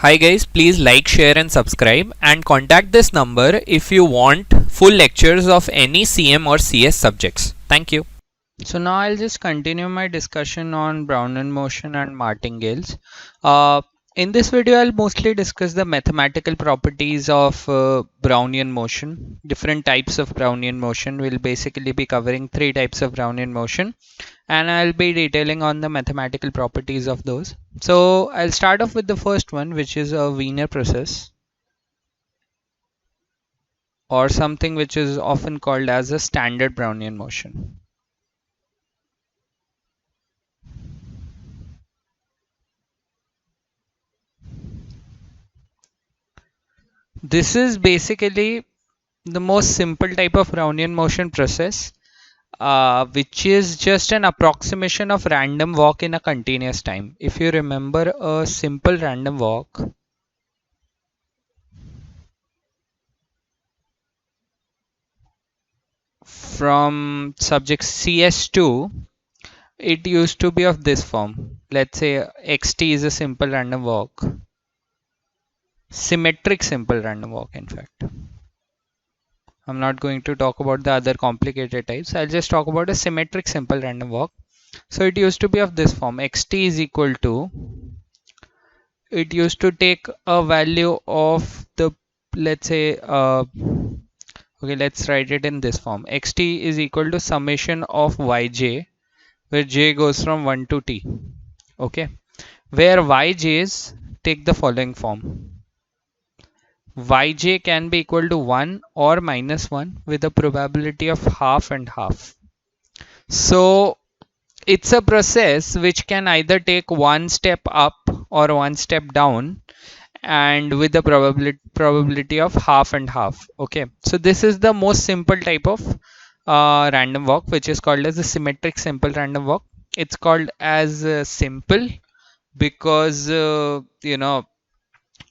Hi guys, please like, share and subscribe and contact this number if you want full lectures of any CM or CS subjects. Thank you. So now I'll just continue my discussion on Brownian motion and martingales. Uh, in this video, I'll mostly discuss the mathematical properties of Brownian motion. Different types of Brownian motion. We'll basically be covering three types of Brownian motion, and I'll be detailing on the mathematical properties of those. So I'll start off with the first one, which is a Wiener process, or something which is often called as a standard Brownian motion. This is basically the most simple type of Brownian motion process, which is just an approximation of random walk in a continuous time. If you remember a simple random walk, from subject CS2, it used to be of this form. Let's say xt is a simple random walk, symmetric simple random walk in fact. I'm not going to talk about the other complicated types. I'll just talk about a symmetric simple random walk. So it used to be of this form. Xt is equal to, it used to take a value of the, let's say, okay, let's write it in this form. Xt is equal to summation of yj, where j goes from 1 to t. Okay, where yj's take the following form. Yj can be equal to 1 or minus 1 with a probability of half and half. So it's a process which can either take one step up or one step down, and with the probability of half and half. Okay, so this is the most simple type of random walk, which is called as a symmetric simple random walk. It's called as simple because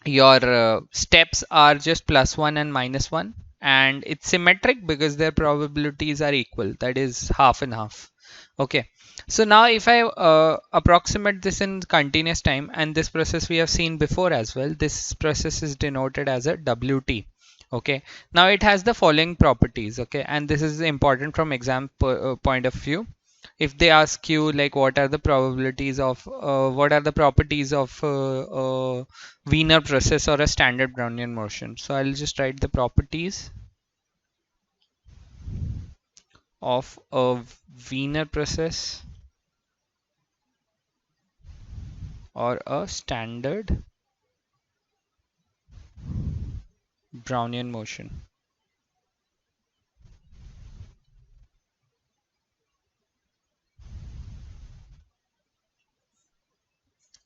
your steps are just +1 and -1, and it's symmetric because their probabilities are equal, that is half and half. Okay, so now if I approximate this in continuous time, and this process we have seen before as well, this process is denoted as a wt. Okay, now it has the following properties. Okay, and this is important from exam point of view. If they ask you like what are the probabilities of what are the properties of Wiener process or a standard Brownian motion, so I'll just write the properties of a Wiener process or a standard Brownian motion.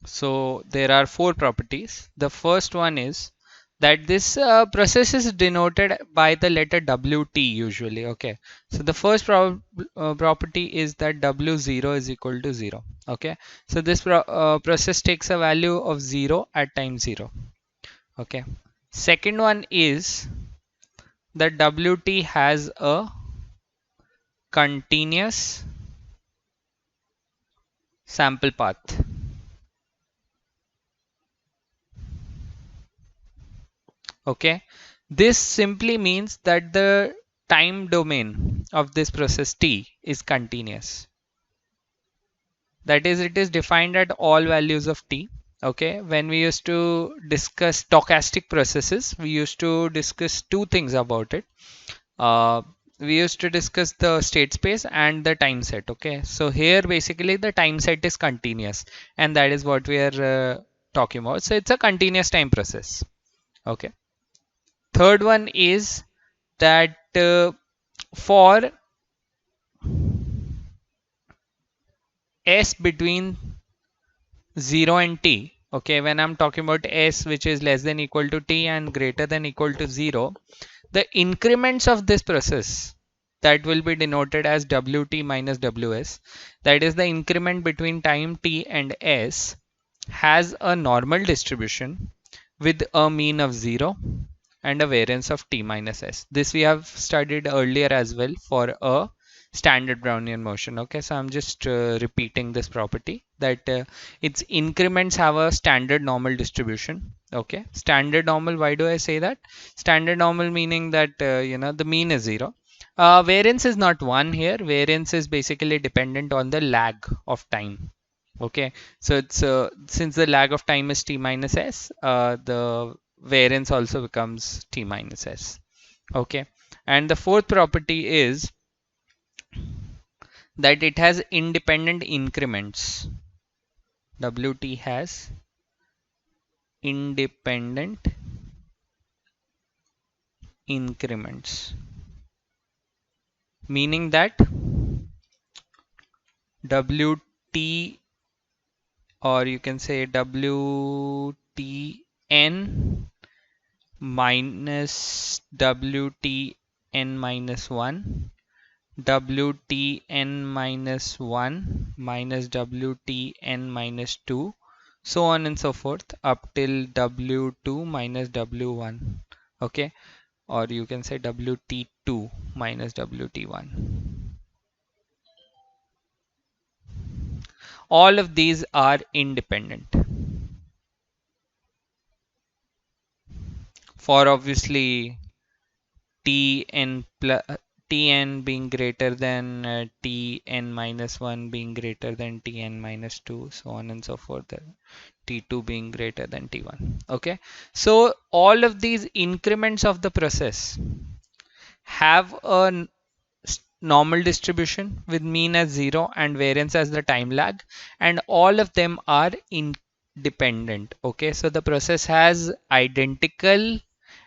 So there are four properties. The first one is that this process is denoted by the letter wt usually. Okay, so the first property is that w0 is equal to 0. Okay, so this process takes a value of 0 at time 0. Okay, second one is that wt has a continuous sample path. Okay, this simply means that the time domain of this process t is continuous. That is, it is defined at all values of t. Okay, when we used to discuss stochastic processes, we used to discuss two things about it. We used to discuss the state space and the time set. Okay, so here basically the time set is continuous, and that is what we are talking about. So it's a continuous time process. Okay, third one is that for s between 0 and t, okay, when I'm talking about s which is less than equal to t and greater than equal to 0, the increments of this process, that will be denoted as wt minus ws, that is the increment between time t and s, has a normal distribution with a mean of 0 and a variance of t minus s. This we have studied earlier as well for a standard Brownian motion. Okay, so I'm just repeating this property that its increments have a standard normal distribution. Okay, standard normal, why do I say that? Standard normal meaning that the mean is 0. Variance is not 1 here. Variance is basically dependent on the lag of time. Okay, so it's since the lag of time is t minus s, the variance also becomes t minus s. Okay, and the fourth property is that it has independent increments. Wt has independent increments, meaning that Wt, or you can say Wtn minus Wtn minus 1, Wtn minus 1 minus Wtn minus 2, so on and so forth up till W2 minus W1. Okay, or you can say Wt2 minus Wt1. All of these are independent. For obviously Tn being greater than Tn minus 1 being greater than Tn minus 2, so on and so forth. T2 being greater than T1. Okay, so all of these increments of the process have a normal distribution with mean as 0 and variance as the time lag, and all of them are independent. Okay, so the process has identical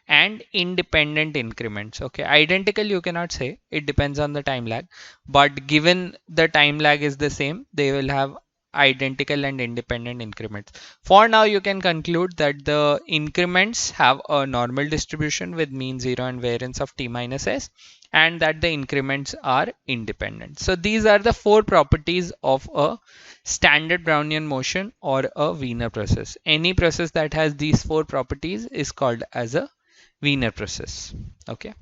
and independent increments. Okay, identical you cannot say, it depends on the time lag, but given the time lag is the same, they will have identical and independent increments. For now, you can conclude that the increments have a normal distribution with mean 0 and variance of t minus s, and that the increments are independent. So these are the four properties of a standard Brownian motion or a Wiener process. Any process that has these four properties is called as a Wiener process. Okay.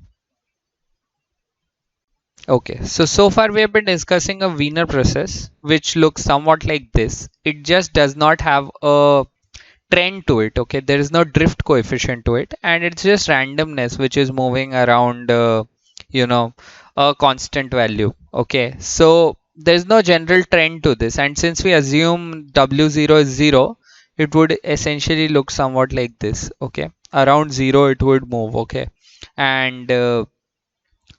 Okay, so far we have been discussing a Wiener process which looks somewhat like this. It just does not have a trend to it. Okay, there is no drift coefficient to it, and it's just randomness which is moving around a constant value. Okay, so there's no general trend to this, and since we assume w0 is 0, it would essentially look somewhat like this. Okay, around 0 it would move. Okay, and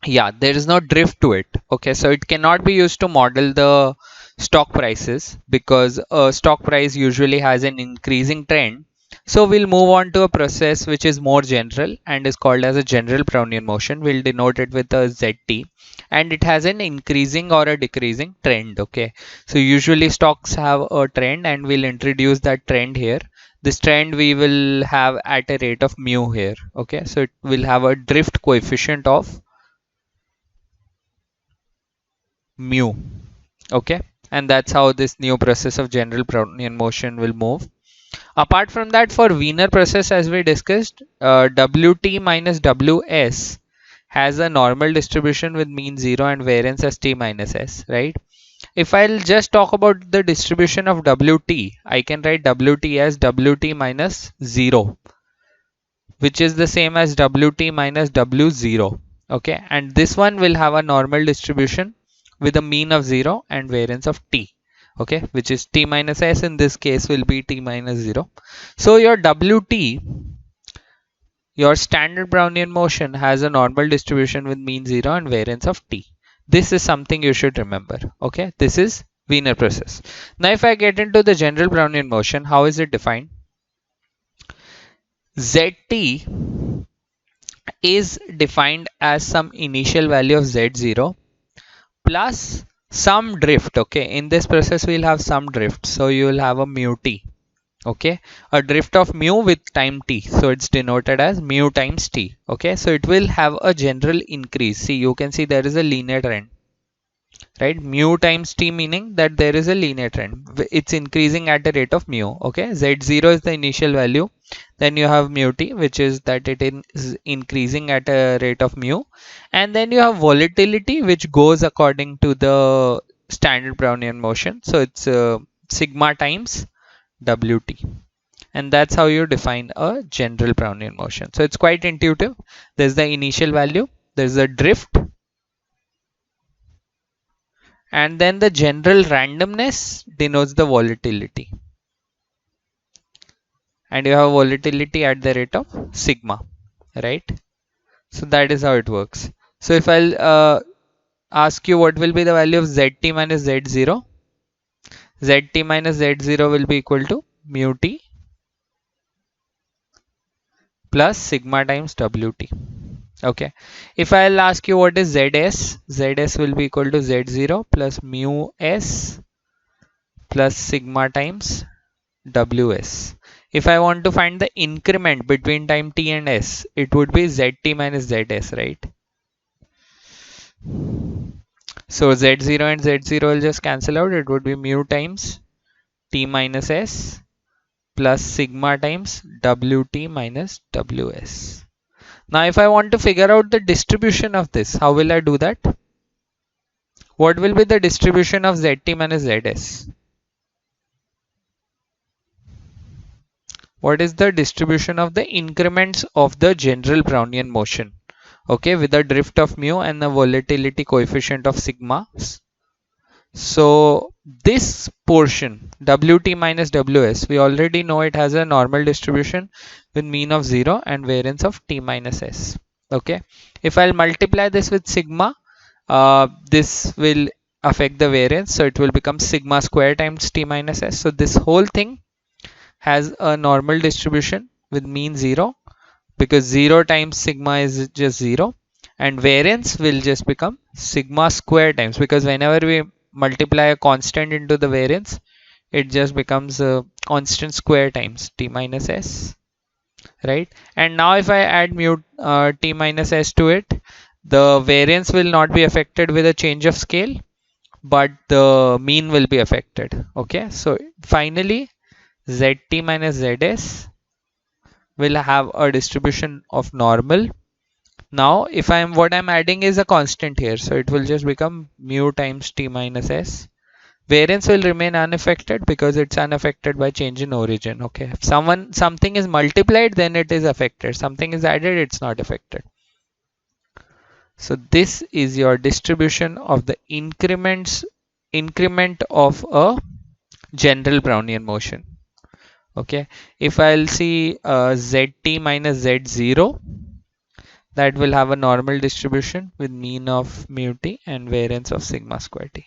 yeah, there is no drift to it. Okay, so it cannot be used to model the stock prices because a stock price usually has an increasing trend. So we'll move on to a process which is more general and is called as a general Brownian motion. We'll denote it with a ZT, and it has an increasing or a decreasing trend. Okay, so usually stocks have a trend, and we'll introduce that trend here. This trend we will have at a rate of mu here. Okay, so it will have a drift coefficient of mu. Okay, and that's how this new process of general Brownian motion will move. Apart from that, for Wiener process, as we discussed, Wt minus Ws has a normal distribution with mean 0 and variance as t minus s, right? If I'll just talk about the distribution of Wt, I can write Wt as Wt minus 0, which is the same as Wt minus W0. Okay, and this one will have a normal distribution with a mean of 0 and variance of t. Okay, which is t minus s, in this case will be t minus 0. So your Wt, your standard Brownian motion, has a normal distribution with mean 0 and variance of t. This is something you should remember. Okay, this is Wiener process. Now if I get into the general Brownian motion, how is it defined? Zt is defined as some initial value of z0 plus some drift. Okay, in this process we'll have some drift, so you will have a mu t. Okay, a drift of mu with time t, so it's denoted as mu times t. Okay, so it will have a general increase. See, you can see there is a linear trend, right? Mu times t meaning that there is a linear trend, it's increasing at the rate of mu. Okay, z0 is the initial value, Then you have mu t, which is that it is increasing at a rate of mu. And then you have volatility, which goes according to the standard Brownian motion. So it's sigma times wt. And that's how you define a general Brownian motion. So it's quite intuitive. There's the initial value, there's the drift, and then the general randomness denotes the volatility. And you have volatility at the rate of sigma, right? So that is how it works. So if I'll ask you what will be the value of zt minus z0, zt minus z0 will be equal to mu t plus sigma times wt. Okay. If I'll ask you what is zs, zs will be equal to z0 plus mu s plus sigma times ws. If I want to find the increment between time t and s, it would be zt minus zs, right? So z0 and z0 will just cancel out. It would be mu times t minus s plus sigma times wt minus ws. Now if I want to figure out the distribution of this, how will I do that? What will be the distribution of zt minus zs? What is the distribution of the increments of the general Brownian motion? Okay, with the drift of mu and the volatility coefficient of sigma. So this portion wt minus ws, we already know it has a normal distribution with mean of 0 and variance of t minus s. Okay, if I'll multiply this with sigma, this will affect the variance, so it will become sigma square times t minus s. So this whole thing has a normal distribution with mean 0, because 0 times sigma is just 0, and variance will just become sigma square times, because whenever we multiply a constant into the variance, it just becomes a constant square times t minus s, right? And now if I add mu t minus s to it, the variance will not be affected with a change of scale, but the mean will be affected. Okay, so finally zt minus zs will have a distribution of normal. Now if what I'm adding is a constant here, so it will just become mu times t minus s. Variance will remain unaffected because it's unaffected by change in origin. Okay, if something is multiplied, then it is affected. Something is added, it's not affected. So this is your distribution of the increment of a general Brownian motion. Okay, if I'll see zt minus z0, that will have a normal distribution with mean of mu t and variance of sigma square t.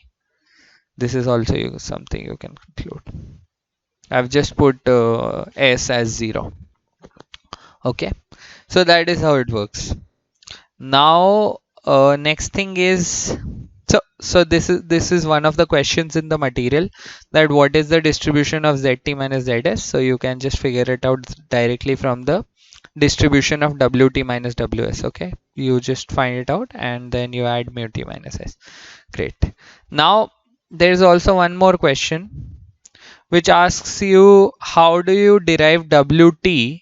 This is also something you can conclude. I've just put s as 0. Okay, so that is how it works. Now next thing is, so this is one of the questions in the material, that what is the distribution of zt minus zs. So you can just figure it out directly from the distribution of wt minus ws. Okay, you just find it out and then you add mu t minus s. Great. Now there's also one more question which asks you, how do you derive wt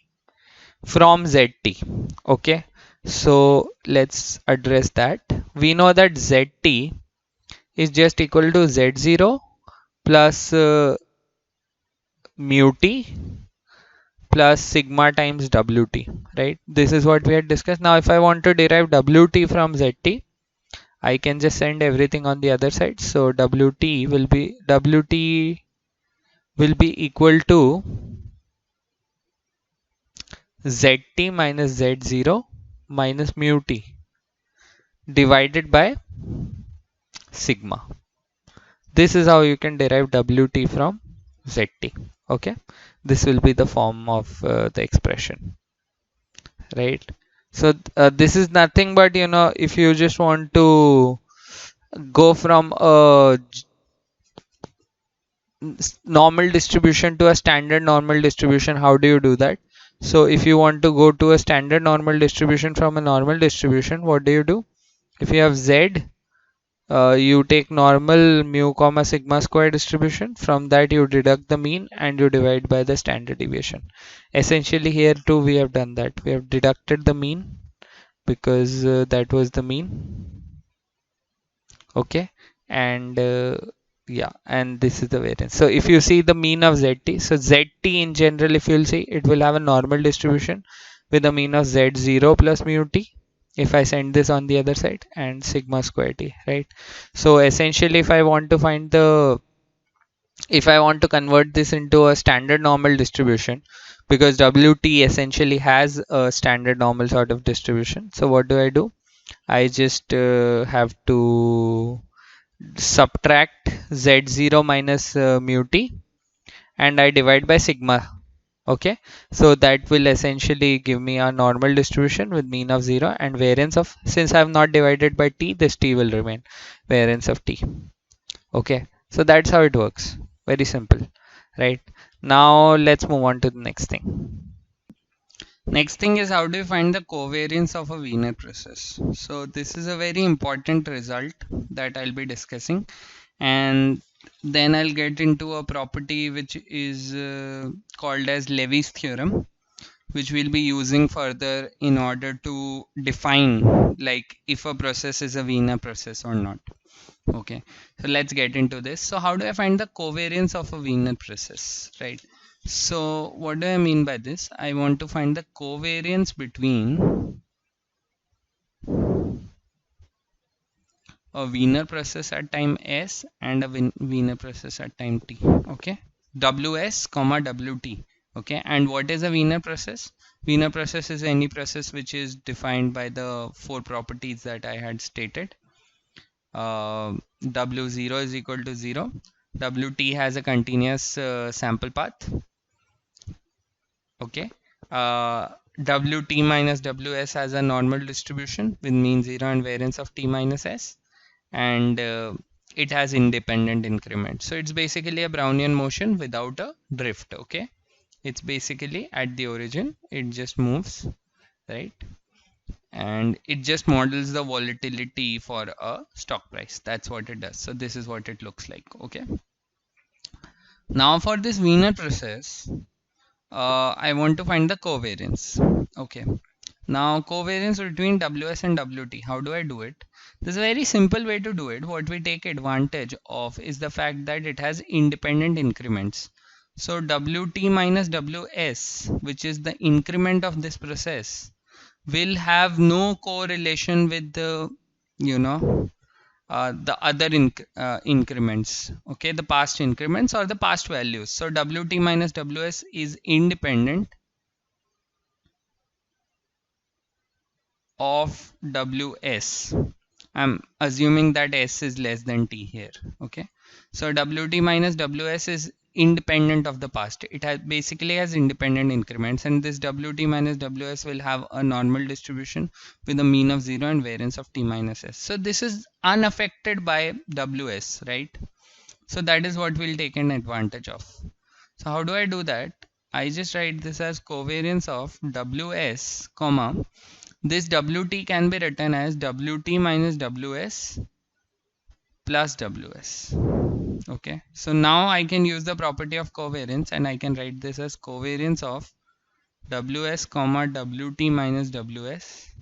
from zt? Okay, so let's address that. We know that zt is just equal to z0 plus mu t plus sigma times wt, right? This is what we had discussed. Now if I want to derive wt from zt, I can just send everything on the other side. So wt will be equal to zt minus z0 minus mu t divided by sigma. This is how you can derive wt from zt. Okay, this will be the form of the expression, right? So this is nothing but, if you just want to go from a normal distribution to a standard normal distribution, how do you do that? So if you want to go to a standard normal distribution from a normal distribution, what do? If you have z you take normal mu comma sigma square distribution. From that you deduct the mean and you divide by the standard deviation. Essentially here too we have done that. We have deducted the mean because that was the mean. Okay, and yeah, and this is the variance. So if you see the mean of zt, so zt in general, if you'll see, it will have a normal distribution with a mean of z0 plus mu t if I send this on the other side, and sigma square t, right? So essentially if I want to convert this into a standard normal distribution, because wt essentially has a standard normal sort of distribution, so what do? I just have to subtract z0 minus mu t and I divide by sigma. Okay, so that will essentially give me a normal distribution with mean of 0 and variance of, since I have not divided by t, this t will remain, variance of t. Okay, so that's how it works. Very simple, right? Now let's move on to the next thing. Next thing is, how do you find the covariance of a Wiener process? So this is a very important result that I'll be discussing, and then I'll get into a property which is called as Levy's theorem, which we'll be using further in order to define like if a process is a Wiener process or not. Okay, so let's get into this. So how do I find the covariance of a Wiener process, right? So what do I mean by this? I want to find the covariance between a Wiener process at time s and a Wiener process at time t. Okay, ws comma wt. Okay, and what is a Wiener process? Wiener process is any process which is defined by the four properties that I had stated. W0 is equal to 0. Wt has a continuous sample path. Okay. Wt minus ws has a normal distribution with mean 0 and variance of t minus s. And it has independent increments. So it's basically a Brownian motion without a drift. Okay. It's basically at the origin, it just moves, right? And it just models the volatility for a stock price. That's what it does. So this is what it looks like. Okay, now for this Wiener process, I want to find the covariance. Okay, now covariance between ws and wt, how do I do it? There's a very simple way to do it. What we take advantage of is the fact that it has independent increments. So wt minus ws, which is the increment of this process, will have no correlation with the the other increments, okay, the past increments or the past values. So wt minus ws is independent of ws. I'm assuming that s is less than t here. Okay, so wt minus ws is independent of the past. It has basically has independent increments, and this wt minus ws will have a normal distribution with a mean of 0 and variance of t minus s. So this is unaffected by ws, right? So that is what we'll take an advantage of. So how do I do that? I just write this as covariance of ws comma, this wt can be written as wt minus ws plus ws. Okay, so now I can use the property of covariance and I can write this as covariance of ws comma wt minus ws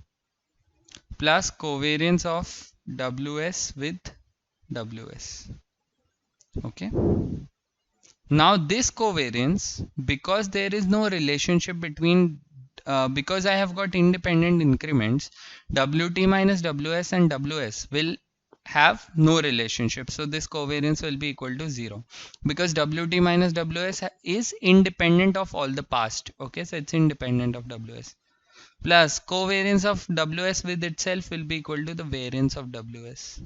plus covariance of ws with ws. Okay, now this covariance, because there is no relationship between because I have got independent increments, wt minus ws and ws will have no relationship. So this covariance will be equal to 0 because wt minus ws is independent of all the past. Okay, so it's independent of ws, plus covariance of ws with itself will be equal to the variance of ws.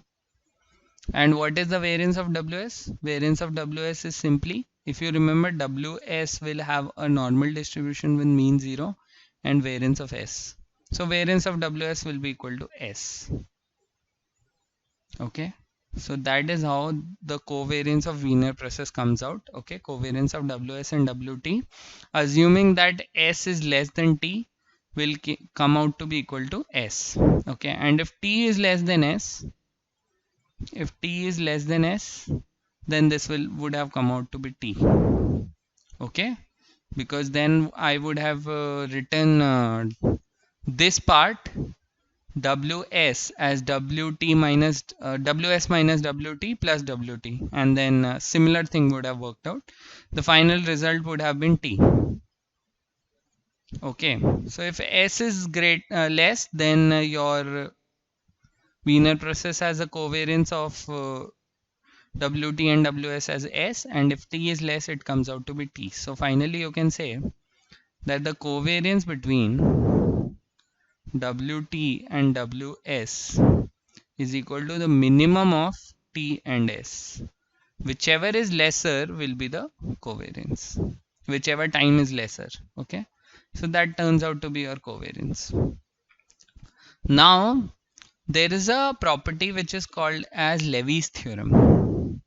And what is the variance of ws? Variance of ws is simply, if you remember, ws will have a normal distribution with mean 0 and variance of s. So variance of ws will be equal to s. Okay, so that is how the covariance of Wiener process comes out. Okay, covariance of ws and wt, assuming that s is less than t, will come out to be equal to s. Okay, and if t is less than s, If t is less than s, then this would have come out to be t. Okay, because then I would have written this part ws as wt minus ws minus wt plus wt, and then similar thing would have worked out. The final result would have been t. Okay, so if s is less, then your Wiener process has a covariance of wt and ws as s, and if t is less, it comes out to be t. So finally you can say that the covariance between wt and ws is equal to the minimum of t and s. Whichever is lesser will be the covariance, whichever time is lesser. Okay, so that turns out to be your covariance. Now there is a property which is called as Levy's theorem.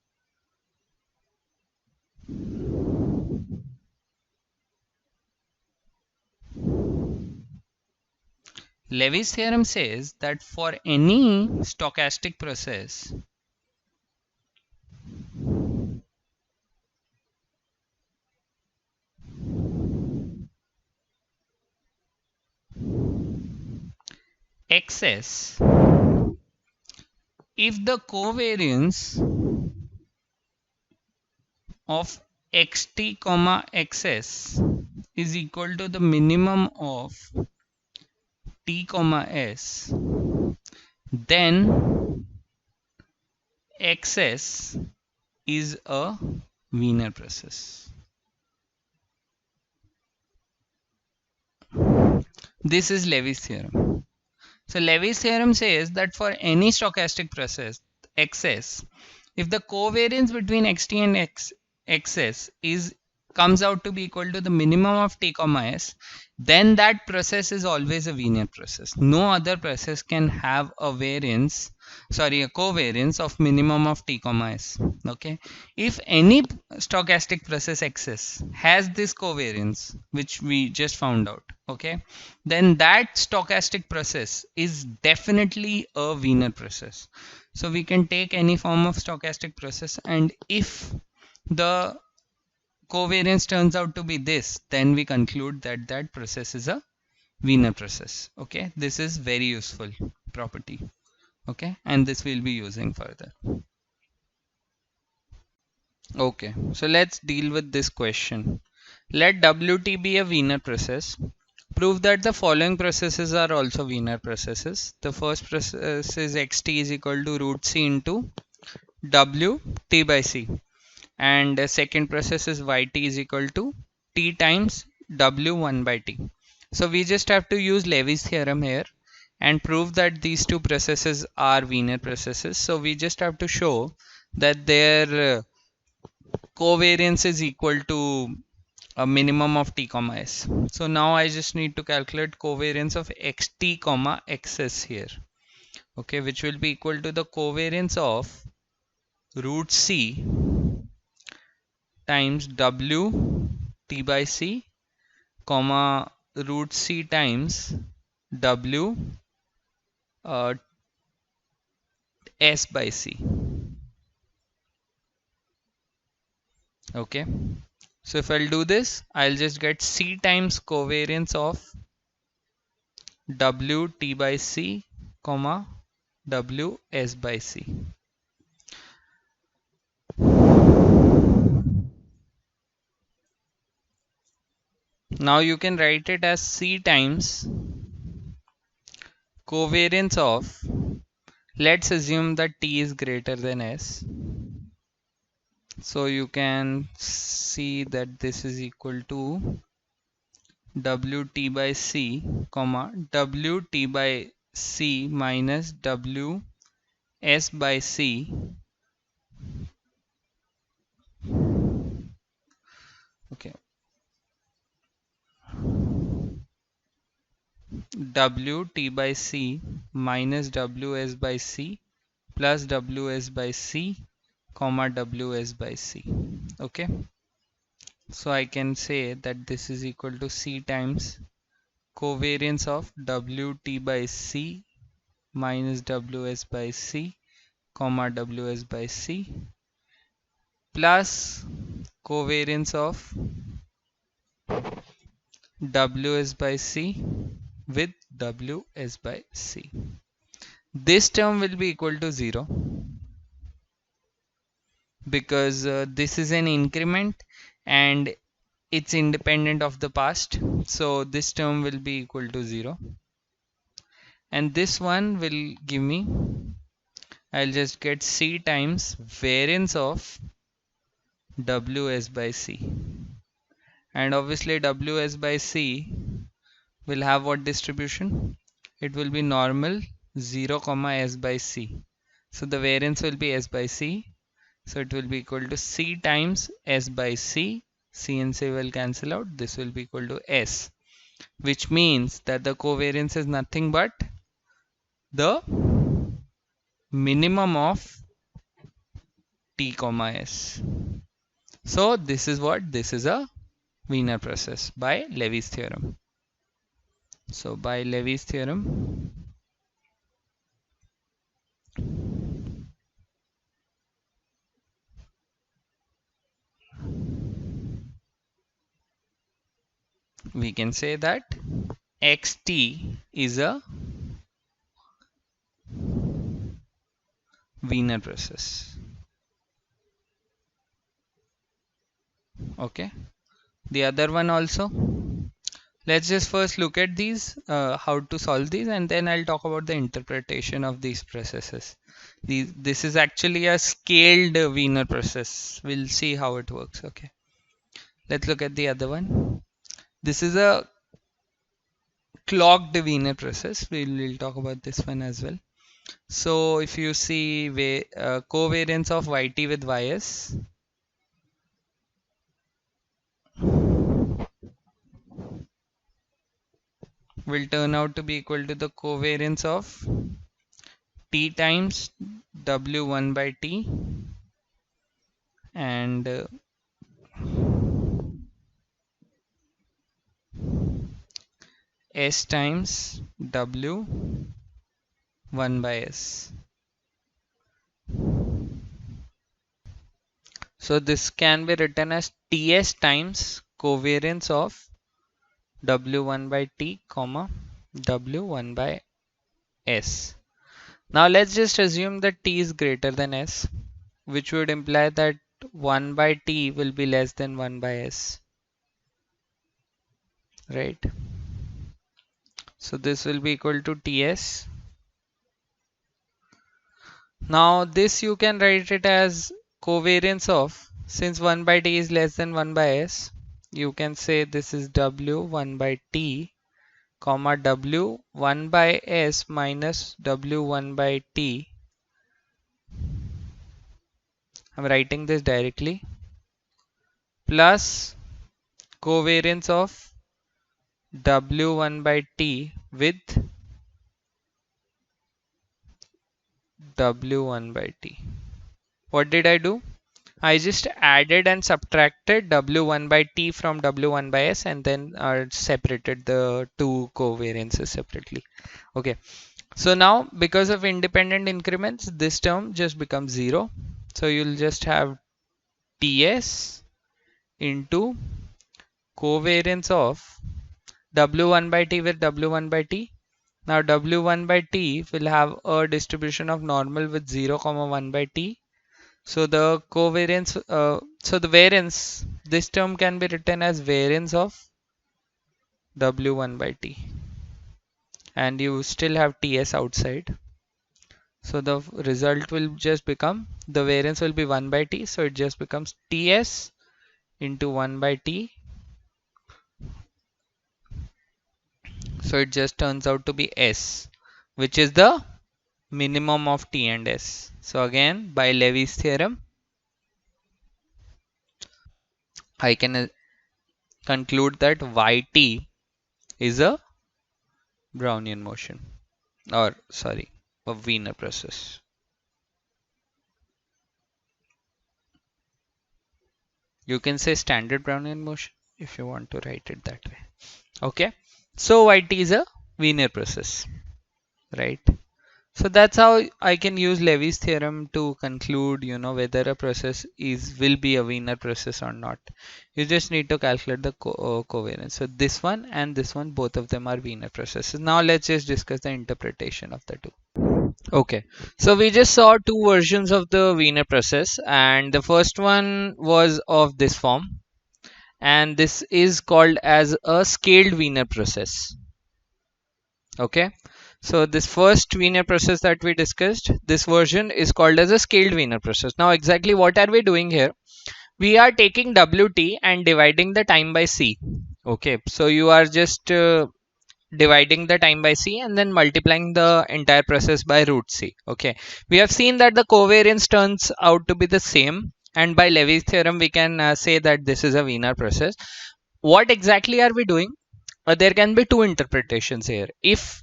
Levy's theorem says that for any stochastic process, xs, if the covariance of xt comma xs is equal to the minimum of t comma s, then xs is a Wiener process. This is Levy's theorem. So Levy's theorem says that for any stochastic process xs, if the covariance between xt and xs is comes out to be equal to the minimum of t comma s, then that process is always a Wiener process. No other process can have a covariance of minimum of t comma s. Okay, if any stochastic process xs has this covariance, which we just found out, okay, then that stochastic process is definitely a Wiener process. So we can take any form of stochastic process, and if the covariance turns out to be this, then we conclude that that process is a Wiener process. Okay, this is very useful property. Okay, and this we'll be using further. Okay, so let's deal with this question. Let Wt be a Wiener process. Prove that the following processes are also Wiener processes. The first process is xt is equal to root c into w t by c, and the second process is yt is equal to t times w1 by t. So we just have to use Levy's theorem here and prove that these two processes are Wiener processes. So we just have to show that their covariance is equal to a minimum of t comma s. So now I just need to calculate covariance of xt comma xs here. Okay, which will be equal to the covariance of root c times w t by c comma root c times w s by c. Okay, so if I'll do this, I'll just get c times covariance of w t by c comma w s by c. Now you can write it as c times covariance of, let's assume that t is greater than s. So you can see that this is equal to wt by c comma wt by c minus w s by c. Okay, w t by c minus ws by c plus ws by c comma ws by c. Okay, so I can say that this is equal to c times covariance of wt by c minus ws by c comma ws by c plus covariance of ws by c with ws by c. This term will be equal to 0 because this is an increment and it's independent of the past. So this term will be equal to 0. And this one will give me, I'll just get c times variance of ws by c. And obviously ws by c will have what distribution? It will be normal 0 comma s by c. So the variance will be s by c. So it will be equal to c times s by c. C and c will cancel out. This will be equal to s, which means that the covariance is nothing but the minimum of t comma s. So this is what? This is a Wiener process by Levy's theorem. So by Levy's theorem, we can say that xt is a Wiener process. Okay. The other one also. Let's just first look at these, how to solve these, and then I'll talk about the interpretation of these processes. This is actually a scaled Wiener process. We'll see how it works. Okay. Let's look at the other one. This is a clocked Wiener process. We'll talk about this one as well. So if you see covariance of yt with ys, will turn out to be equal to the covariance of t times w1 by t and s times w1 by s. So this can be written as ts times covariance of w1 by t comma w1 by s. Now let's just assume that t is greater than s, which would imply that 1 by t will be less than 1 by s, right? So this will be equal to ts. Now this you can write it as covariance of, since 1 by t is less than 1 by s, you can say this is w1 by t comma w1 by s minus w1 by t. I'm writing this directly, plus covariance of w1 by t with w1 by t. What did I do? I just added and subtracted w1 by t from w1 by s and then separated the two covariances separately. Okay. So now because of independent increments, this term just becomes 0. So you'll just have ts into covariance of w1 by t with w1 by t. Now w1 by t will have a distribution of normal with 0, 1 by t. So the covariance, so the variance, this term can be written as variance of w1 by t. And you still have ts outside. So the result will just become, the variance will be 1 by t. So it just becomes ts into 1 by t. So it just turns out to be s, which is the minimum of t and s. So again, by Levy's theorem, I can conclude that yt is a Brownian motion, or sorry, a Wiener process. You can say standard Brownian motion if you want to write it that way. Okay, so yt is a Wiener process, right? So that's how I can use Levy's theorem to conclude, whether a process will be a Wiener process or not. You just need to calculate the covariance. So this one and this one, both of them are Wiener processes. Now let's just discuss the interpretation of the two. Okay, so we just saw two versions of the Wiener process, and the first one was of this form, and this is called as a scaled Wiener process. Okay, so this first Wiener process that we discussed, this version is called as a scaled Wiener process. Now exactly what are we doing here? We are taking Wt and dividing the time by c. Okay, so you are just dividing the time by c and then multiplying the entire process by root c. Okay, we have seen that the covariance turns out to be the same, and by Levy's theorem we can say that this is a Wiener process. What exactly are we doing? There can be two interpretations here. If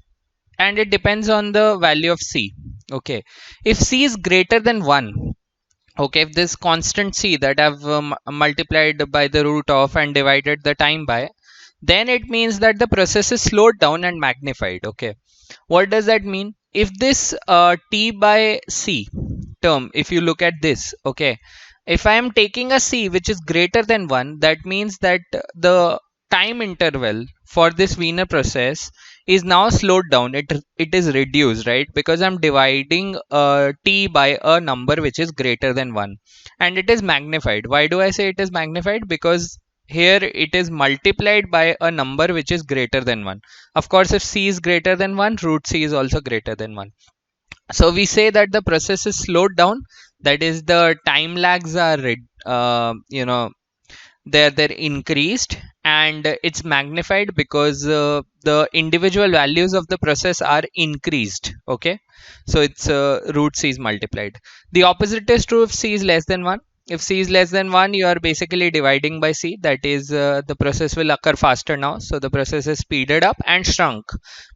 and it depends on the value of c. Okay, if c is greater than 1, okay, if this constant c that I've multiplied by the root of and divided the time by, then it means that the process is slowed down and magnified. Okay, what does that mean? If this t by c term, if you look at this, okay, if I am taking a c which is greater than 1, that means that the time interval for this Wiener process is now slowed down. It is reduced, right? Because I'm dividing t by a number which is greater than 1, and it is magnified. Why do I say it is magnified? Because here it is multiplied by a number which is greater than 1. Of course, if c is greater than 1, root c is also greater than 1. So we say that the process is slowed down. That is, the time lags are they're increased, and it's magnified because the individual values of the process are increased. Okay, so it's root c is multiplied. The opposite is true if c is less than 1. If c is less than 1, you are basically dividing by c. That is, the process will occur faster now, so the process is speeded up and shrunk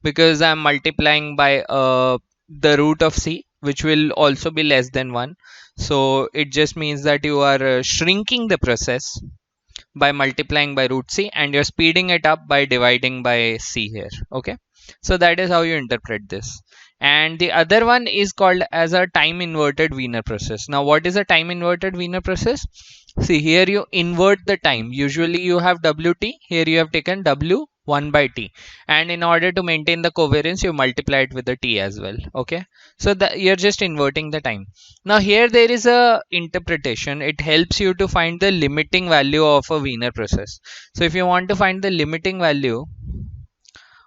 because I'm multiplying by the root of c, which will also be less than 1. So it just means that you are shrinking the process by multiplying by root c, and you're speeding it up by dividing by c here. Okay, so that is how you interpret this. And the other one is called as a time inverted Wiener process. Now what is a time inverted Wiener process? See, here you invert the time. Usually you have wt, here you have taken w 1 by t, and in order to maintain the covariance you multiply it with the t as well. Okay, so you're just inverting the time. Now here there is a interpretation. It helps you to find the limiting value of a Wiener process. So if you want to find the limiting value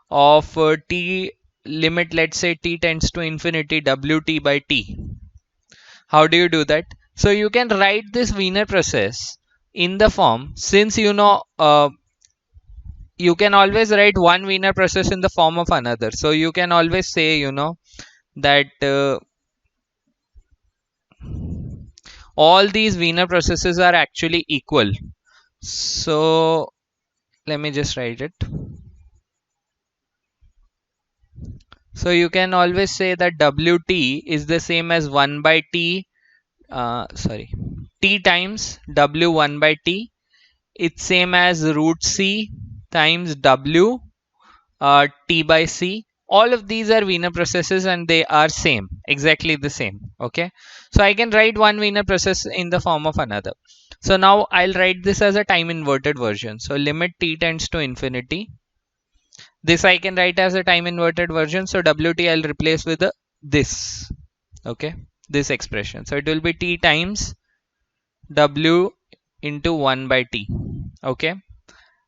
of t limit, let's say t tends to infinity wt by t, how do you do that? So you can write this Wiener process in the form, since you can always write one Wiener process in the form of another. So you can always say, that all these Wiener processes are actually equal. So let me just write it. So you can always say that wt is the same as 1 by t, t times w 1 by t. It's same as root c times w t by c. All of these are Wiener processes and they are same, exactly the same. Okay, so I can write one Wiener process in the form of another. So now I'll write this as a time inverted version. So limit t tends to infinity. This I can write as a time inverted version. So wt I'll replace with this. Okay, this expression. So it will be t times w into 1 by t. Okay,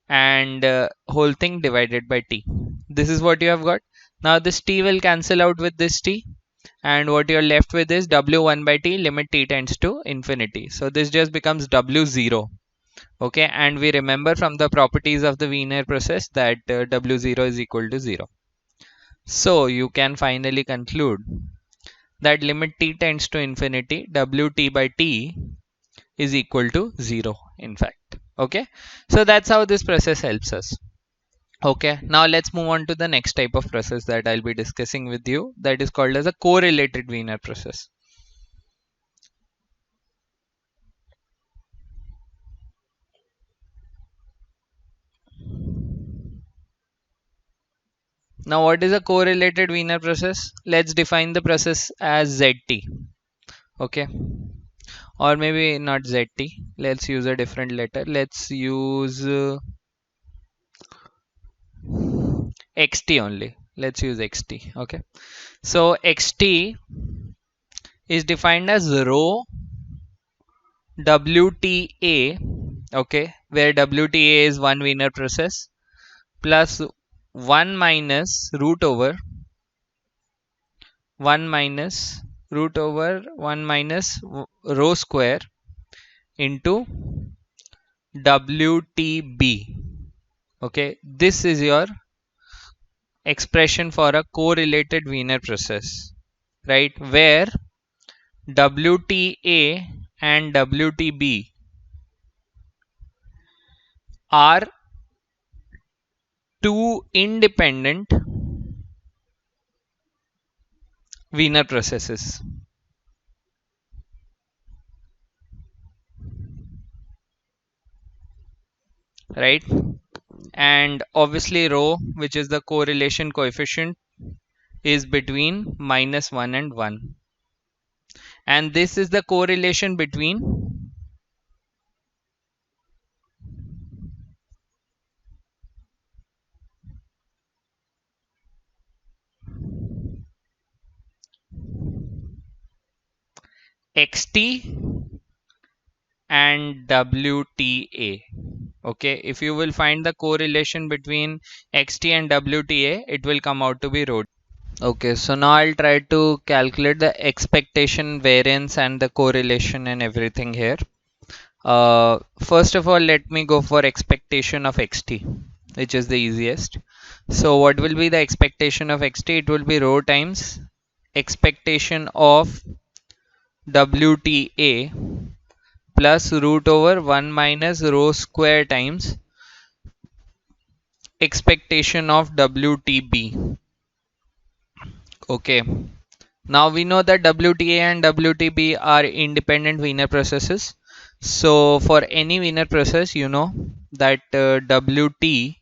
and whole thing divided by t. This is what you have got. Now this t will cancel out with this t, and what you're left with is w1 by t limit t tends to infinity. So this just becomes w0. Okay, and we remember from the properties of the Wiener process that w0 is equal to 0. So you can finally conclude that limit t tends to infinity, wt by t is equal to 0 in fact. Okay, so that's how this process helps us. Okay, now let's move on to the next type of process that I'll be discussing with you, that is called as a correlated Wiener process. Now what is a correlated Wiener process? Let's define the process as ZT. Okay, or maybe not ZT. Let's use a different letter. Let's use XT only. Let's use XT. Okay, so XT is defined as rho WTA, okay, where WTA is one Wiener process, plus 1 minus root over 1 minus root over 1 minus rho square into WTB. Okay, this is your expression for a correlated Wiener process, right, where WTA and WTB are two independent Wiener processes, right? And obviously rho, which is the correlation coefficient, is between -1 and 1, and this is the correlation between XT and WTA. Okay, if you will find the correlation between XT and WTA, it will come out to be rho. Okay, so now I'll try to calculate the expectation variance and the correlation and everything here. First of all, let me go for expectation of XT, which is the easiest. So what will be the expectation of XT? It will be rho times expectation of WTA plus root over 1 minus rho square times expectation of WTB. Okay, now we know that WTA and WTB are independent Wiener processes. So for any Wiener process, you know that WTA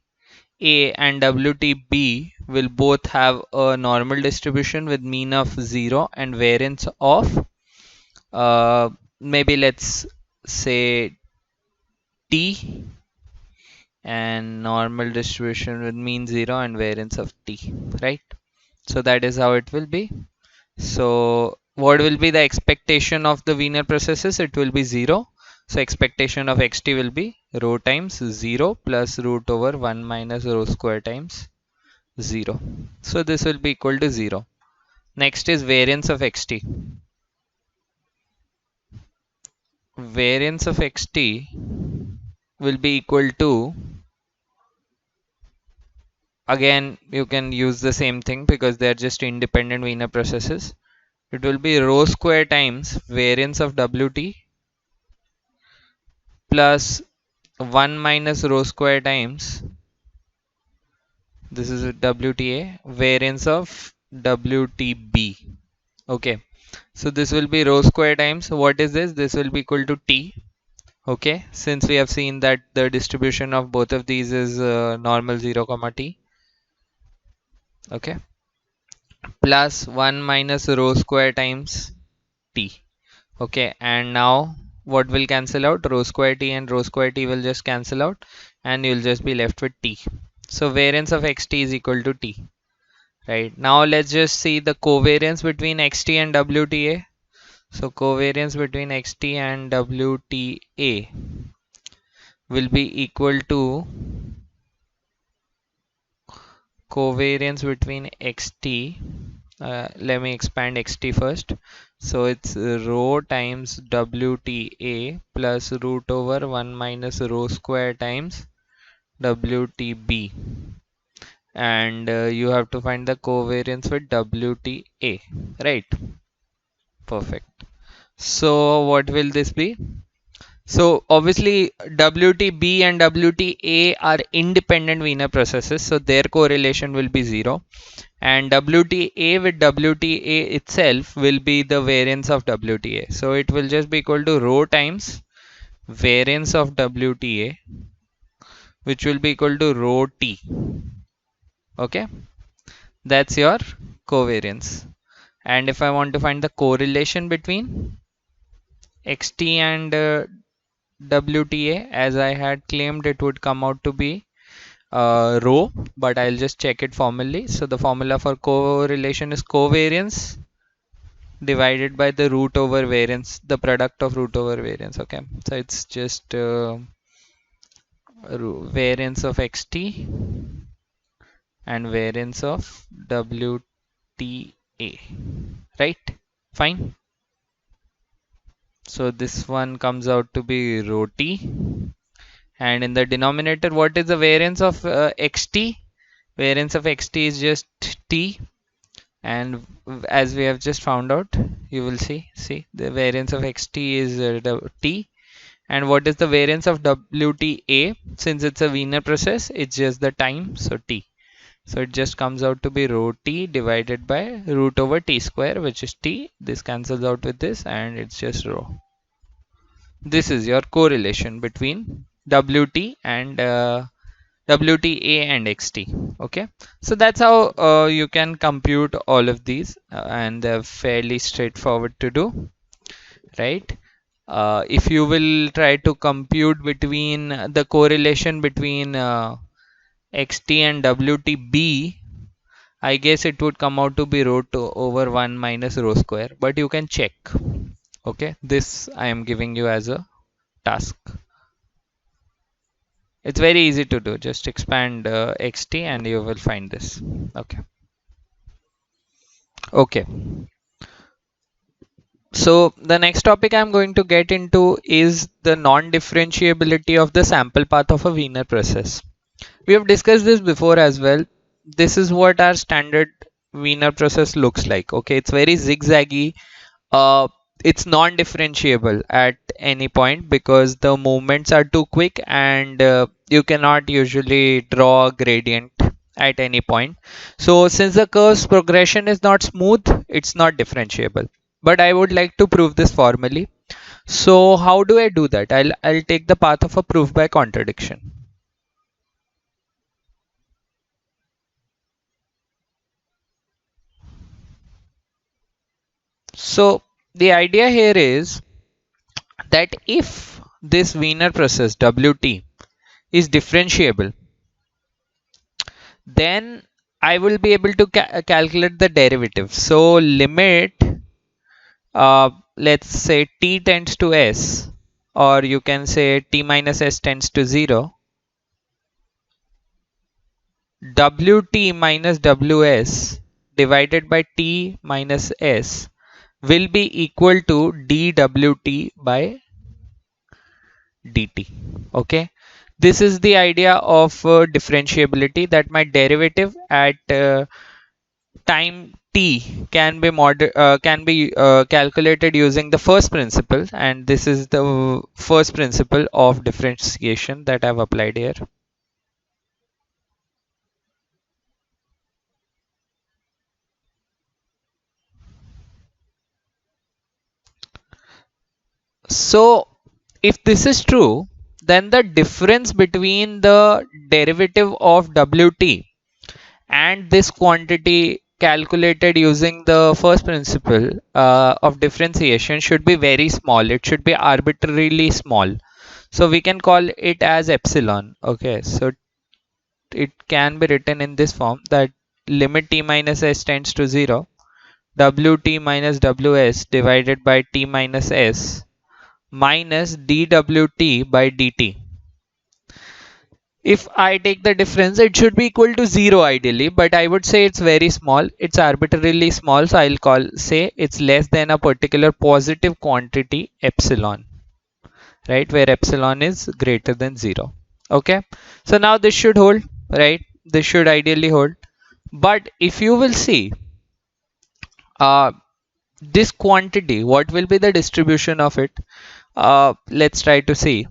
and WTB will both have a normal distribution with mean of 0 and variance of maybe let's say T, and normal distribution with mean 0 and variance of T, right? So that is how it will be. So what will be the expectation of the Wiener processes? It will be 0. So expectation of XT will be rho times 0 plus root over 1 minus rho square times 0. So this will be equal to 0. Next is variance of XT. Variance of XT will be equal to, again you can use the same thing because they are just independent Wiener processes. It will be rho square times variance of WT plus 1 minus rho square times, this is WTA, variance of WTB. Okay, so this will be rho square times, what is this? This will be equal to T. Okay, since we have seen that the distribution of both of these is normal 0 comma T. Okay, plus 1 minus rho square times T. Okay, and now what will cancel out? Rho square T and rho square T will just cancel out and you'll just be left with T. So variance of XT is equal to T. Right, now let's just see the covariance between XT and WTA. So covariance between XT and WTA will be equal to covariance between XT. Let me expand XT first. So it's rho times WTA plus root over 1 minus rho square times WTB. And you have to find the covariance with WTA, right? Perfect. So what will this be? So obviously WTB and WTA are independent Wiener processes, so their correlation will be 0, and WTA with WTA itself will be the variance of WTA. So it will just be equal to rho times variance of WTA, which will be equal to rho T. Okay, That's your covariance. And if I want to find the correlation between xt and WTA, as I had claimed, it would come out to be rho, but I'll just check it formally. So the formula for correlation is covariance divided by the root over variance, the product of root over variance. Okay, so it's just variance of xt and variance of WTA, right? Fine. So this one comes out to be rho t, and in the denominator, what is the variance of xt? Variance of xt is just t, and as we have just found out, you will see the variance of xt is t, and what is the variance of WTA? Since it's a Wiener process, it's just the time, so t. So it just comes out to be rho t divided by root over t square, which is t. This cancels out with this, and it's just rho. This is your correlation between WT and WTA and XT. Okay, so that's how you can compute all of these, and they're fairly straightforward to do, right? If you will try to compute between the correlation between XT and WTB, I guess it would come out to be rho over 1 minus rho square, but you can check. Okay, this I am giving you as a task. It's very easy to do. Just expand xt and you will find this. Okay. Okay. So the next topic I'm going to get into is the non-differentiability of the sample path of a Wiener process. We have discussed this before as well. This is what our standard Wiener process looks like. Okay, it's very zigzaggy. It's non-differentiable at any point because the movements are too quick, and you cannot usually draw a gradient at any point. So since the curve's progression is not smooth, it's not differentiable. But I would like to prove this formally. So how do I do that? I'll take the path of a proof by contradiction. So the idea here is that if this Wiener process WT is differentiable, then I will be able to calculate the derivative. So limit, let's say t tends to s, or you can say t minus s tends to 0, wt minus ws divided by t minus s will be equal to dwt by dt. Okay, this is the idea of differentiability, that my derivative at time t can be calculated using the first principle, and this is the first principle of differentiation that I've applied here. So if this is true, then the difference between the derivative of WT and this quantity calculated using the first principle of differentiation should be very small. It should be arbitrarily small. So we can call it as epsilon. Okay, so it can be written in this form, that limit t minus s tends to 0, wt minus ws divided by t minus s minus dwt by dt. If I take the difference, it should be equal to 0 ideally, but I would say it's very small. It's arbitrarily small, so I'll say it's less than a particular positive quantity epsilon, right, where epsilon is greater than 0. Okay, so now this should hold, right? This should ideally hold. But if you will see this quantity, what will be the distribution of it? Let's try to see.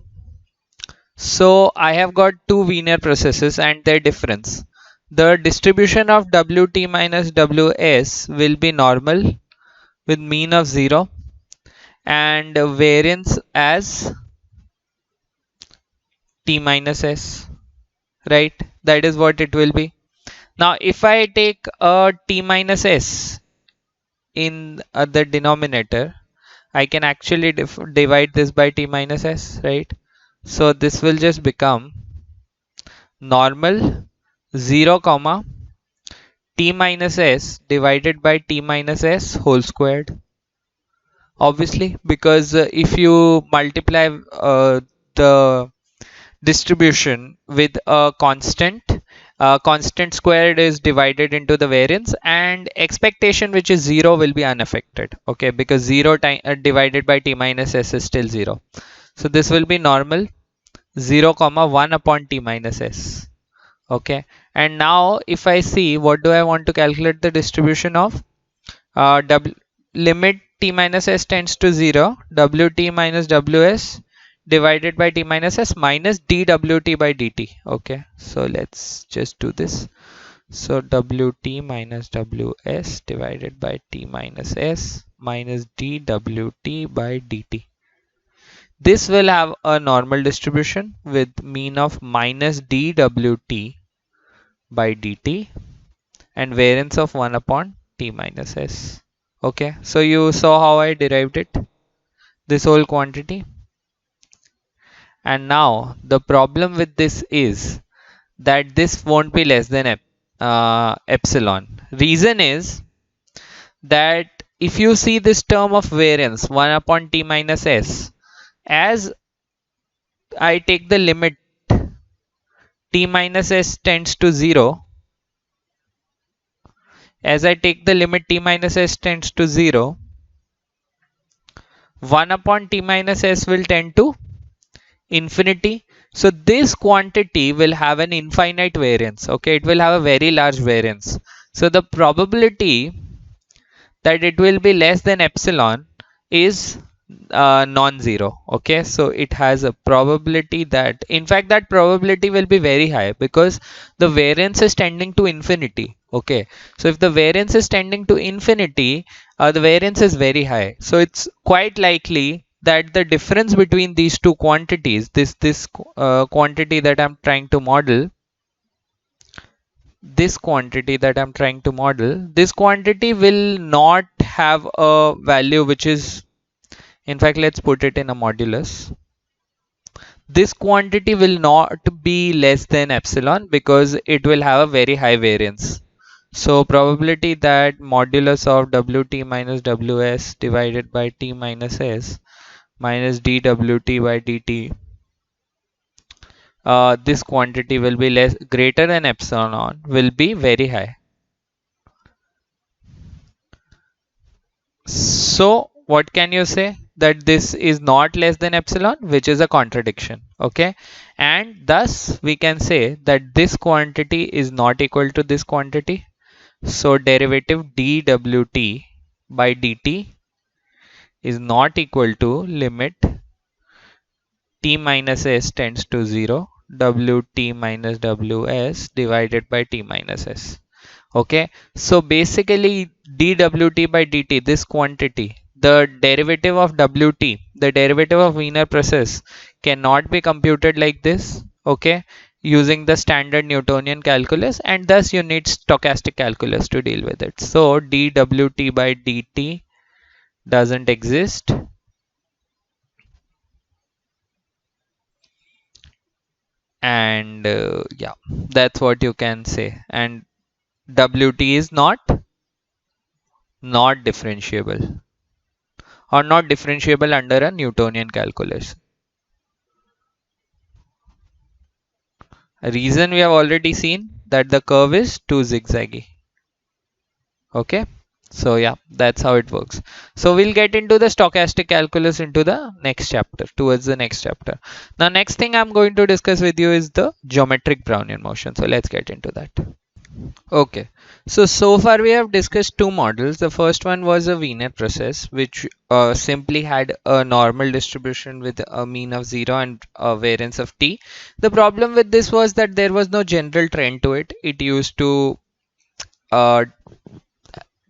So I have got two Wiener processes and their difference. The distribution of Wt minus Ws will be normal with mean of 0 and variance as T minus S, right? That is what it will be. Now if I take a t minus s in the denominator, I can actually divide this by t minus s, right? So this will just become normal 0 comma t minus s divided by t minus s whole squared. Obviously, because if you multiply the distribution with a constant squared is divided into the variance, and expectation, which is 0, will be unaffected. Okay, because 0 divided by t minus s is still 0. So this will be normal 0 comma 1 upon t minus s. Okay, and now if I see what do I want to calculate the distribution of, w limit t minus s tends to 0, wt minus ws divided by t minus s minus dwt by dt. Okay, so let's just do this. So wt minus ws divided by t minus s minus dwt by dt. This will have a normal distribution with mean of minus dwt by dt and variance of 1 upon t minus s. Okay, so you saw how I derived it, this whole quantity. And now the problem with this is that this won't be less than epsilon. Reason is that if you see this term of variance 1 upon t minus s, as I take the limit t minus s tends to 0, as I take the limit t minus s tends to 0, 1 upon t minus s will tend to infinity. So this quantity will have an infinite variance. Okay, it will have a very large variance. So the probability that it will be less than epsilon is non-zero. Okay, so it has a probability that, in fact, that probability will be very high because the variance is tending to infinity. Okay, so if the variance is tending to infinity, the variance is very high. So it's quite likely that the difference between these two quantities, this quantity that I'm trying to model, this quantity will not have a value which is, in fact, let's put it in a modulus. This quantity will not be less than epsilon because it will have a very high variance. So probability that modulus of wt minus ws divided by t minus s minus dwt by dt, this quantity will be greater than epsilon, will be very high. So what can you say? That this is not less than epsilon, which is a contradiction. Okay, and thus we can say that this quantity is not equal to this quantity. So derivative dwt by dt is not equal to limit t minus s tends to 0, wt minus ws divided by t minus s. Okay, so basically dwt by dt, this quantity, the derivative of wt, the derivative of Wiener process, cannot be computed like this. Okay, using the standard Newtonian calculus, and thus you need stochastic calculus to deal with it. So dwt by dt doesn't exist, and yeah, that's what you can say. And wt is not differentiable, or not differentiable under a Newtonian calculus. A reason we have already seen, that the curve is too zigzaggy. Okay, so yeah, that's how it works. So we'll get into the stochastic calculus into the next chapter, towards the next chapter. Now next thing I'm going to discuss with you is the geometric Brownian motion. So let's get into that. Okay, so far we have discussed two models. The first one was a Wiener process, which simply had a normal distribution with a mean of 0 and a variance of t. The problem with this was that there was no general trend to it. It used to uh,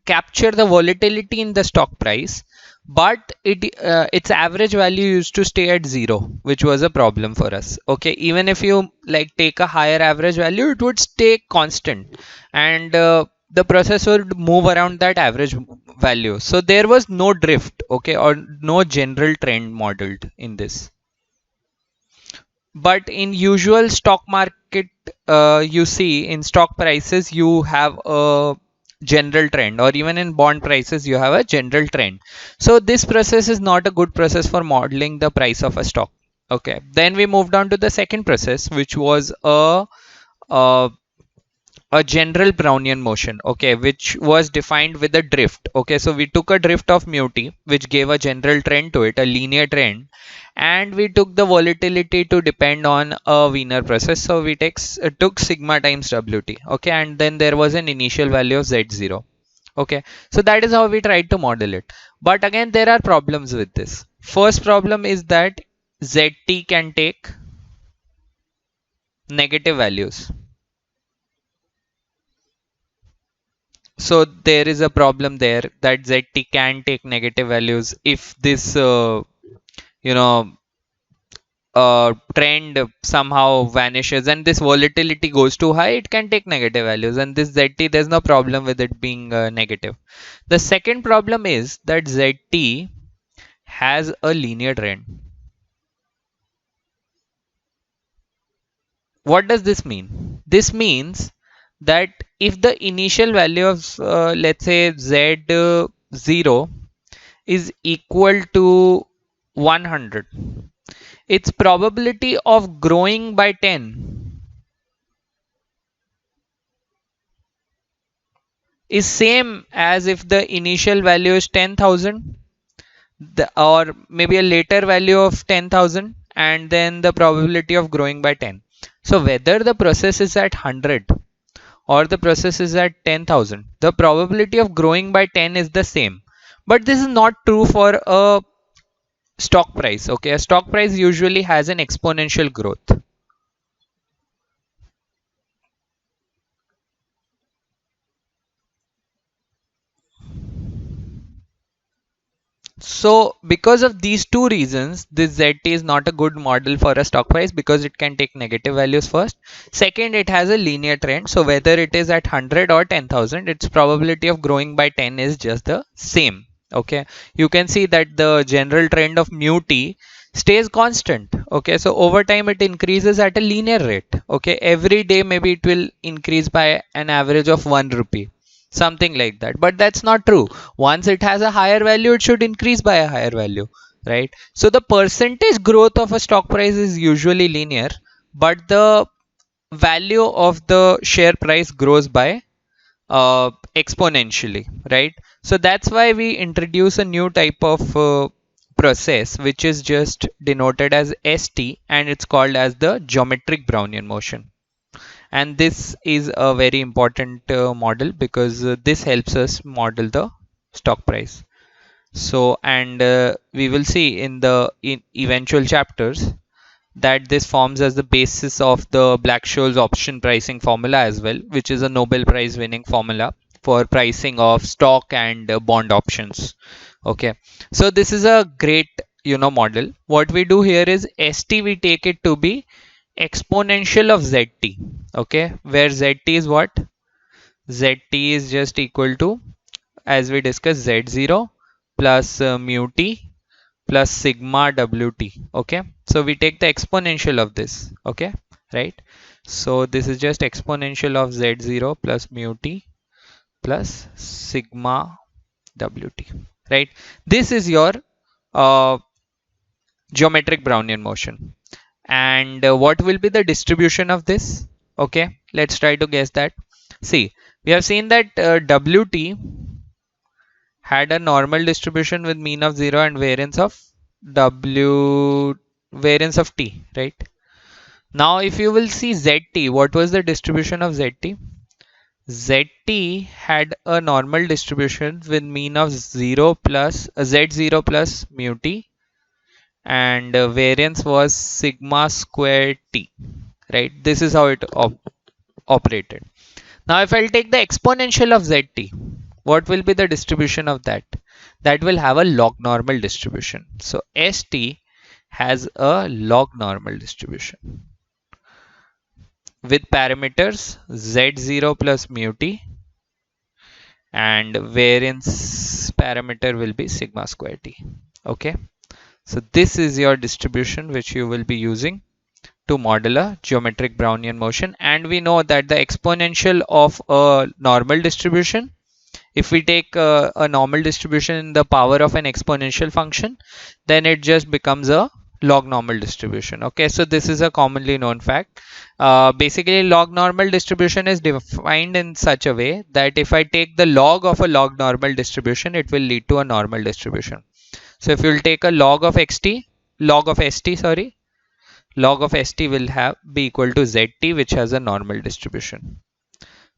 capture the volatility in the stock price, but its average value used to stay at 0, which was a problem for us. Okay, even if you like take a higher average value, it would stay constant, and the process would move around that average value, so there was no drift, okay, or no general trend modeled in this. But in usual stock market, you see in stock prices you have a general trend, or even in bond prices you have a general trend. So this process is not a good process for modeling the price of a stock. Okay, then we moved on to the second process, which was a a general Brownian motion, okay, which was defined with a drift. Okay, so we took a drift of mu t, which gave a general trend to it, a linear trend, and we took the volatility to depend on a Wiener process. So we took sigma times wt, okay, and then there was an initial value of z0. Okay, so that is how we tried to model it. But again, there are problems with this. First problem is that zt can take negative values. So there is a problem there that zt can take negative values if this you know trend somehow vanishes and this volatility goes too high, it can take negative values, and this zt, there's no problem with it being negative. The second problem is that zt has a linear trend. What does this mean? This means that if the initial value of let's say z0 is equal to 100, its probability of growing by 10 is same as if the initial value is 10,000, or maybe a later value of 10,000, and then the probability of growing by 10. So whether the process is at 100 or the process is at 10,000, the probability of growing by 10 is the same. But this is not true for a stock price. Okay, a stock price usually has an exponential growth. So because of these two reasons, this ZT is not a good model for a stock price because it can take negative values first. Second, it has a linear trend. So whether it is at 100 or 10,000, its probability of growing by 10 is just the same. Okay, you can see that the general trend of mu t stays constant. Okay, so over time it increases at a linear rate. Okay, every day maybe it will increase by an average of 1 rupee, something like that. But that's not true. Once it has a higher value, it should increase by a higher value, right? So the percentage growth of a stock price is usually linear, but the value of the share price grows by exponentially, right? So that's why we introduce a new type of process, which is just denoted as st, and it's called as the geometric Brownian motion. And this is a very important model because this helps us model the stock price. So, and we will see in the eventual chapters that this forms as the basis of the Black-Scholes option pricing formula as well, which is a Nobel Prize winning formula for pricing of stock and bond options. Okay, so this is a great model. What we do here is st, we take it to be exponential of zt. Okay, where zt is what? Zt is just equal to, as we discussed, z0 plus mu t plus sigma wt. Okay, so we take the exponential of this. Okay, right? So this is just exponential of z0 plus mu t plus sigma wt, right? This is your uh, geometric Brownian motion. And what will be the distribution of this? Okay, let's try to guess that. See, we have seen that wt had a normal distribution with mean of 0 and variance of t, right? Now if you will see zt, what was the distribution of zt? Zt had a normal distribution with mean of 0 plus z0 plus mu t, and variance was sigma square t, right? This is how it operated. Now if I'll take the exponential of zt, what will be the distribution of that? that will have a log normal distribution. So ST has a log normal distribution with parameters Z0 plus mu t, and variance parameter will be sigma square t. Okay, so this is your distribution which you will be using to model a geometric Brownian motion. And we know that the exponential of a normal distribution, if we take a normal distribution in the power of an exponential function, then it just becomes a log normal distribution. Okay, so this is a commonly known fact. Basically, log normal distribution is defined in such a way that if I take the log of a log normal distribution, it will lead to a normal distribution. So if you will take a log of st, sorry, log of st will be equal to zt, which has a normal distribution.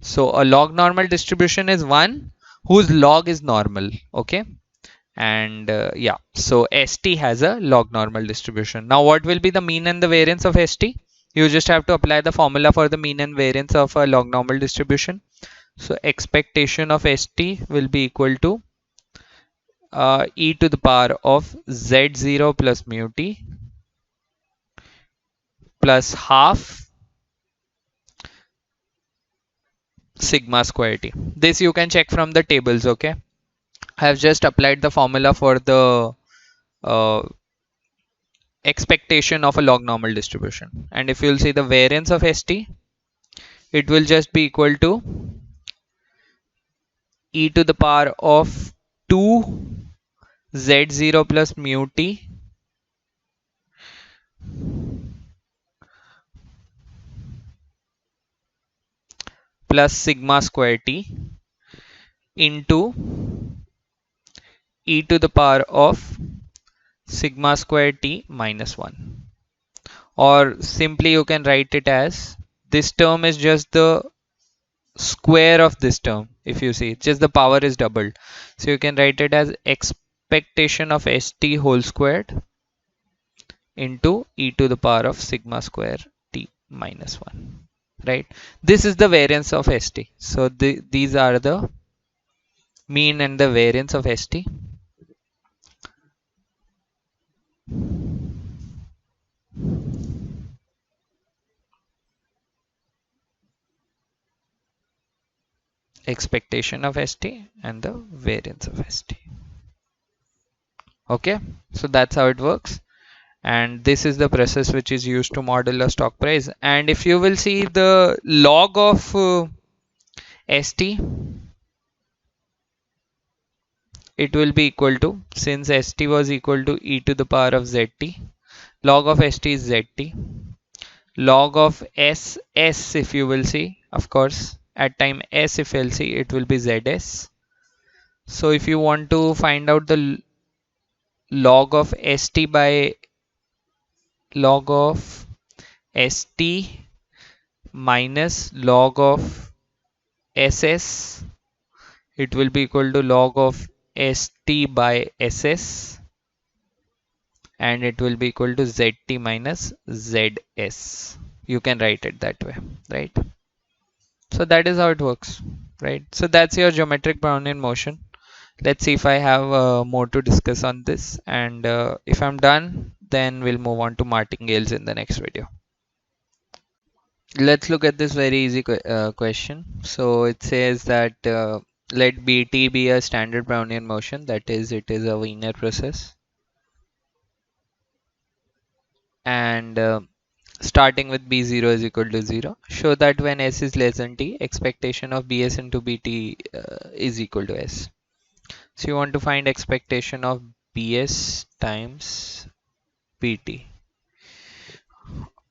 So a log normal distribution is one whose log is normal. Okay, and yeah, so st has a log normal distribution. Now what will be the mean and the variance of st? You just have to apply the formula for the mean and variance of a log normal distribution. So expectation of st will be equal to e to the power of z0 plus mu t plus half sigma square t. This you can check from the tables. Okay, I have just applied the formula for the uh, expectation of a log normal distribution, and if you'll see the variance of st, it will just be equal to e to the power of 2 z0 plus mu t plus sigma square t into e to the power of sigma square t minus 1. Or simply you can write it as, this term is just the square of this term. If you see, just the power is doubled, so you can write it as expectation of st whole squared into e to the power of sigma square t minus 1, right? This is the variance of st. So these are the mean and the variance of st. Expectation of st and the variance of st. Okay, so that's how it works, and this is the process which is used to model a stock price. And if you will see the log of st, it will be equal to, since st was equal to e to the power of zt, log of st is zt, log of s, if you will see, of course at time s, if you'll see, it will be zs. So if you want to find out the log of st by log of st minus log of ss, it will be equal to log of st by ss, and it will be equal to zt minus zs. You can write it that way, right? So that is how it works, right? So that's your geometric Brownian motion. Let's see if I have more to discuss on this, and if I'm done, then we'll move on to martingales in the next video. Let's look at this very easy question. So it says that let BT be a standard Brownian motion, that is, it is a Wiener process, and starting with B0 is equal to 0. Show that when S is less than T, expectation of BS into BT is equal to S. So you want to find expectation of BS times BT.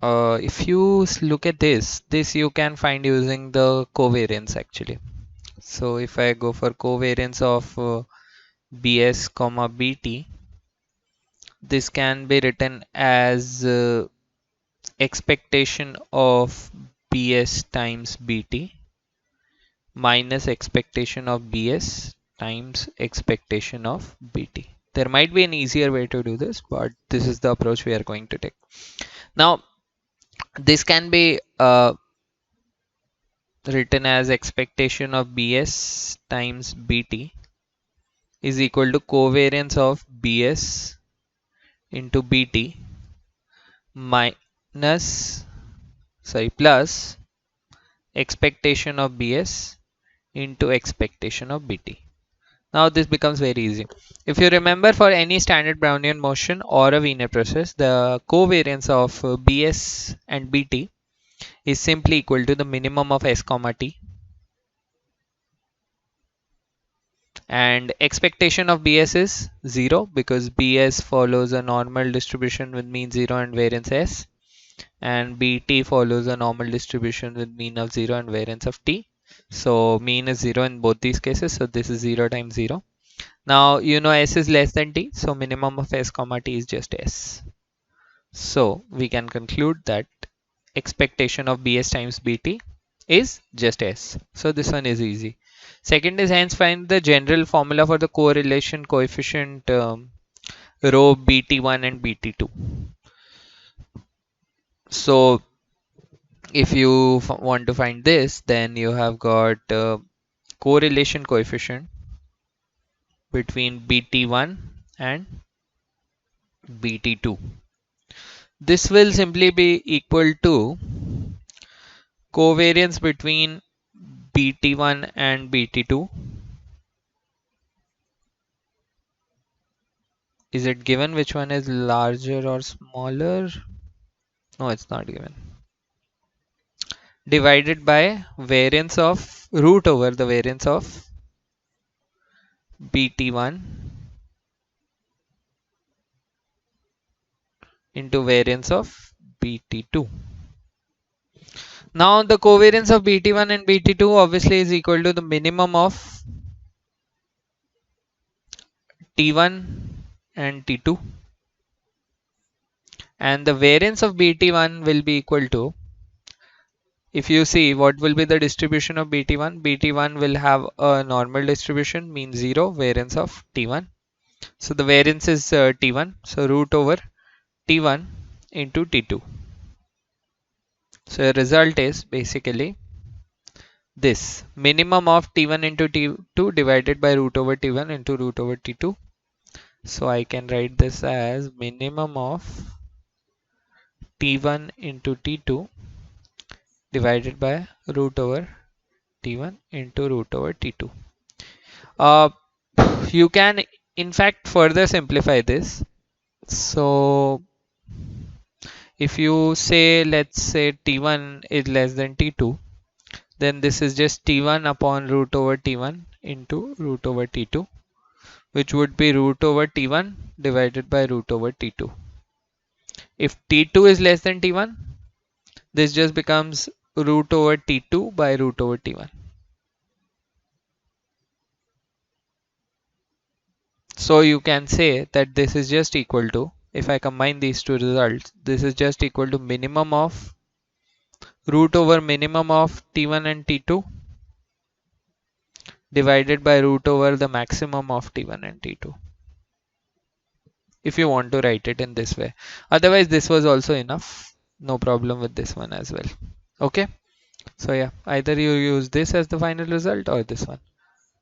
If you look at this you can find using the covariance actually. So if I go for covariance of BS comma BT, this can be written as expectation of BS times BT minus expectation of BS times expectation of BT. There might be an easier way to do this, but this is the approach we are going to take. Now this can be written as expectation of BS times BT is equal to covariance of Bs into Bt minus, plus expectation of Bs into expectation of Bt. Now this becomes very easy. If you remember, for any standard Brownian motion or a Wiener process, the covariance of Bs and Bt is simply equal to the minimum of s comma t, and expectation of Bs is 0 because Bs follows a normal distribution with mean 0 and variance s, and Bt follows a normal distribution with mean of 0 and variance of t. So mean is 0 in both these cases, so this is 0 times 0. Now you know s is less than t, so minimum of s comma t is just s. So we can conclude that expectation of Bs times Bt is just s. So this one is easy. Second is, hence find the general formula for the correlation coefficient rho Bt1 and Bt2. So if you want to find this, then you have got correlation coefficient between Bt1 and Bt2. This will simply be equal to covariance between Bt1 and Bt2. Is it given which one is larger or smaller? No, it's not given. Divided by variance of root over the variance of Bt1 into variance of Bt2. Now the covariance of Bt1 and Bt2 obviously is equal to the minimum of T1 and T2, and the variance of Bt1 will be equal to, if you see what will be the distribution of Bt1, Bt1 will have a normal distribution, mean 0, variance of T1. So the variance is T1, so root over T1 into T2. So the result is basically this, minimum of T1 into T2 divided by root over T1 into root over T2. So I can write this as minimum of T1 into T2 divided by root over T1 into root over T2. You can in fact further simplify this. So if you say, let's say T1 is less than T2, then this is just T1 upon root over T1 into root over T2, which would be root over T1 divided by root over T2. If T2 is less than T1, this just becomes root over T2 by root over T1. So you can say that this is just equal to, if I combine these two results, this is just equal to minimum of root over minimum of T1 and T2 divided by root over the maximum of T1 and T2. If you want to write it in this way. Otherwise this was also enough. No problem with this one as well. Okay. So yeah, either you use this as the final result or this one.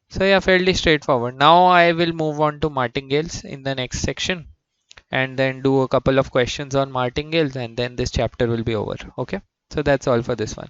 So yeah, fairly straightforward. Now I will move on to martingales in the next section, and then do a couple of questions on martingales, and then this chapter will be over. Okay. So that's all for this one.